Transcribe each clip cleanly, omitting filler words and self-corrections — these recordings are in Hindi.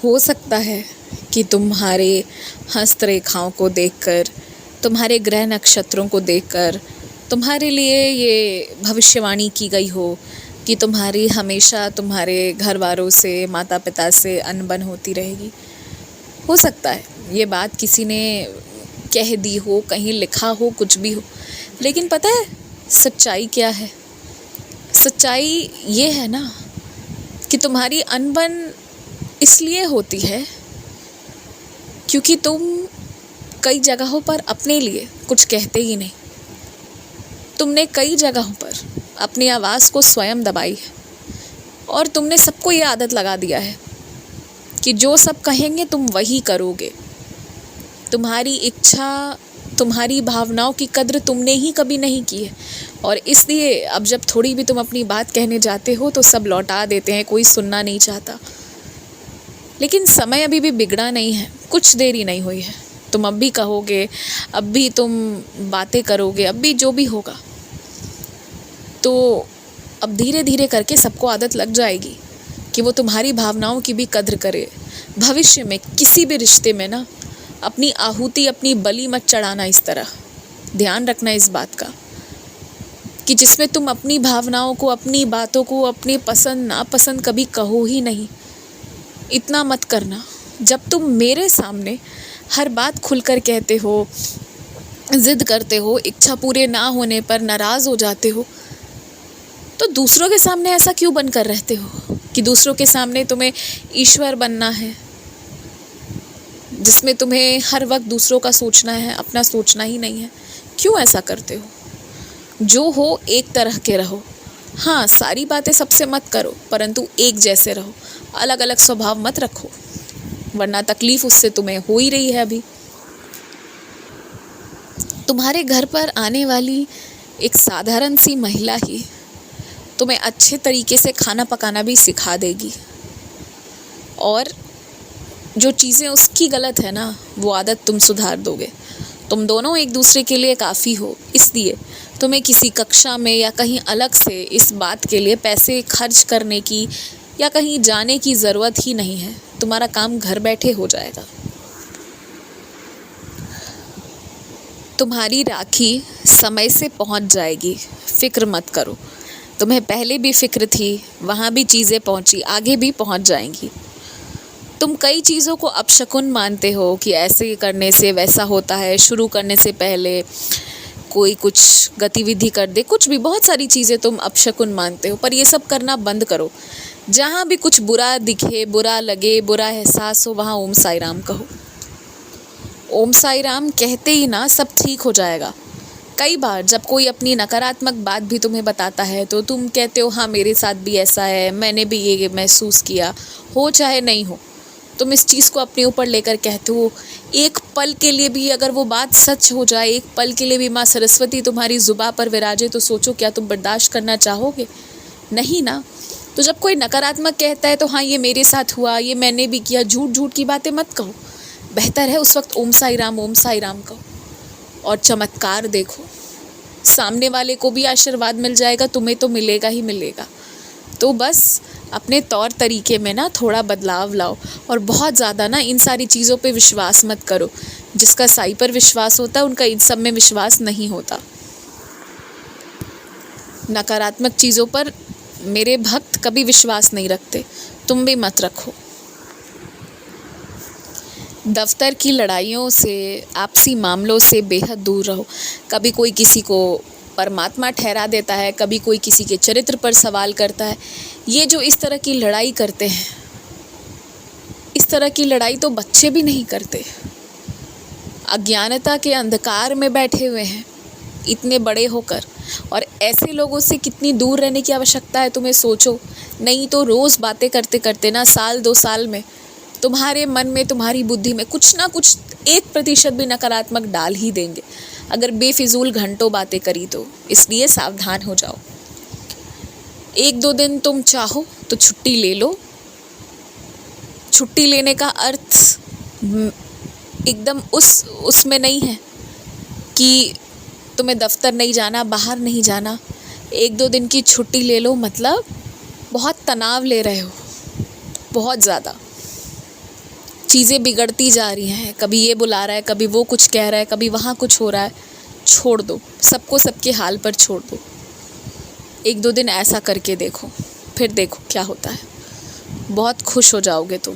हो सकता है कि तुम्हारे हस्तरेखाओं को देखकर, तुम्हारे ग्रह नक्षत्रों को देखकर तुम्हारे लिए ये भविष्यवाणी की गई हो कि तुम्हारी हमेशा तुम्हारे घर वालों से, माता पिता से अनबन होती रहेगी। हो सकता है ये बात किसी ने कह दी हो, कहीं लिखा हो, कुछ भी हो, लेकिन पता है सच्चाई क्या है? सच्चाई ये है ना कि तुम्हारी अनबन इसलिए होती है क्योंकि तुम कई जगहों पर अपने लिए कुछ कहते ही नहीं। तुमने कई जगहों पर अपनी आवाज़ को स्वयं दबाई है और तुमने सबको ये आदत लगा दिया है कि जो सब कहेंगे तुम वही करोगे। तुम्हारी इच्छा, तुम्हारी भावनाओं की कद्र तुमने ही कभी नहीं की है और इसलिए अब जब थोड़ी भी तुम अपनी बात कहने जाते हो तो सब लौटा देते हैं, कोई सुनना नहीं चाहता। लेकिन समय अभी भी बिगड़ा नहीं है, कुछ देरी नहीं हुई है। तुम अब भी कहोगे, अब भी तुम बातें करोगे, अब भी जो भी होगा, तो अब धीरे धीरे करके सबको आदत लग जाएगी कि वो तुम्हारी भावनाओं की भी कद्र करे। भविष्य में किसी भी रिश्ते में ना अपनी आहुति, अपनी बलि मत चढ़ाना। इस तरह ध्यान रखना इस बात का कि जिसमें तुम अपनी भावनाओं को, अपनी बातों को, अपनी पसंद नापसंद कभी कहो ही नहीं। इतना मत करना। जब तुम मेरे सामने हर बात खुलकर कहते हो, जिद करते हो, इच्छा पूरे ना होने पर नाराज़ हो जाते हो, तो दूसरों के सामने ऐसा क्यों बनकर रहते हो कि दूसरों के सामने तुम्हें ईश्वर बनना है, जिसमें तुम्हें हर वक्त दूसरों का सोचना है, अपना सोचना ही नहीं है? क्यों ऐसा करते हो? जो हो एक तरह के रहो। हाँ, सारी बातें सबसे मत करो, परंतु एक जैसे रहो। अलग अलग स्वभाव मत रखो, वरना तकलीफ उससे तुम्हें हो ही रही है। अभी तुम्हारे घर पर आने वाली एक साधारण सी महिला ही तुम्हें अच्छे तरीके से खाना पकाना भी सिखा देगी और जो चीज़ें उसकी गलत है ना, वो आदत तुम सुधार दोगे। तुम दोनों एक दूसरे के लिए काफ़ी हो, इसलिए तुम्हें किसी कक्षा में या कहीं अलग से इस बात के लिए पैसे खर्च करने की या कहीं जाने की ज़रूरत ही नहीं है। तुम्हारा काम घर बैठे हो जाएगा। तुम्हारी राखी समय से पहुंच जाएगी, फिक्र मत करो। तुम्हें पहले भी फिक्र थी, वहाँ भी चीज़ें पहुँची, आगे भी पहुँच जाएंगी। तुम कई चीज़ों को अपशकुन मानते हो कि ऐसे करने से वैसा होता है, शुरू करने से पहले कोई कुछ गतिविधि कर दे, कुछ भी, बहुत सारी चीज़ें तुम अपशकुन मानते हो। पर ये सब करना बंद करो। जहाँ भी कुछ बुरा दिखे, बुरा लगे, बुरा एहसास हो, वहाँ ओम साई राम कहो। ओम साई राम कहते ही ना सब ठीक हो जाएगा। कई बार जब कोई अपनी नकारात्मक बात भी तुम्हें बताता है तो तुम कहते हो हाँ मेरे साथ भी ऐसा है, मैंने भी ये महसूस किया, हो चाहे नहीं हो। तुम इस चीज़ को अपने ऊपर लेकर कहते हो। एक पल के लिए भी अगर वो बात सच हो जाए, एक पल के लिए भी माँ सरस्वती तुम्हारी जुबान पर विराजे, तो सोचो क्या तुम बर्दाश्त करना चाहोगे? नहीं ना। तो जब कोई नकारात्मक कहता है तो हाँ ये मेरे साथ हुआ, ये मैंने भी किया, झूठ झूठ की बातें मत कहो। बेहतर है उस वक्त ओम साई राम कहो और चमत्कार देखो। सामने वाले को भी आशीर्वाद मिल जाएगा, तुम्हें तो मिलेगा ही मिलेगा। तो बस अपने तौर तरीके में ना थोड़ा बदलाव लाओ और बहुत ज़्यादा ना इन सारी चीज़ों पे विश्वास मत करो। जिसका साई पर विश्वास होता है उनका इन सब में विश्वास नहीं होता। नकारात्मक चीज़ों पर मेरे भक्त कभी विश्वास नहीं रखते, तुम भी मत रखो। दफ्तर की लड़ाइयों से, आपसी मामलों से बेहद दूर रहो। कभी कोई किसी को परमात्मा ठहरा देता है, कभी कोई किसी के चरित्र पर सवाल करता है। ये जो इस तरह की लड़ाई करते हैं, इस तरह की लड़ाई तो बच्चे भी नहीं करते। अज्ञानता के अंधकार में बैठे हुए हैं इतने बड़े होकर, और ऐसे लोगों से कितनी दूर रहने की आवश्यकता है तुम्हें सोचो। नहीं तो रोज़ बातें करते करते ना 1-2 साल में तुम्हारे मन में, तुम्हारी बुद्धि में कुछ ना कुछ 1% भी नकारात्मक डाल ही देंगे अगर बेफिजूल घंटों बातें करी तो। इसलिए सावधान हो जाओ। 1-2 दिन तुम चाहो तो छुट्टी ले लो। छुट्टी लेने का अर्थ एकदम उसमें नहीं है कि तुम्हें दफ्तर नहीं जाना, बाहर नहीं जाना। 1-2 दिन की छुट्टी ले लो, मतलब बहुत तनाव ले रहे हो, बहुत ज़्यादा। चीज़ें बिगड़ती जा रही हैं, कभी ये बुला रहा है, कभी वो कुछ कह रहा है, कभी वहाँ कुछ हो रहा है। छोड़ दो, सबको सबके हाल पर छोड़ दो। 1-2 दिन ऐसा करके देखो, फिर देखो क्या होता है। बहुत खुश हो जाओगे तुम,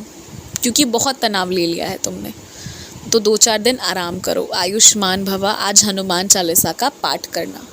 क्योंकि बहुत तनाव ले लिया है तुमने। तो 2-4 दिन आराम करो। आयुष्मान भवा, आज हनुमान चालीसा का पाठ करना।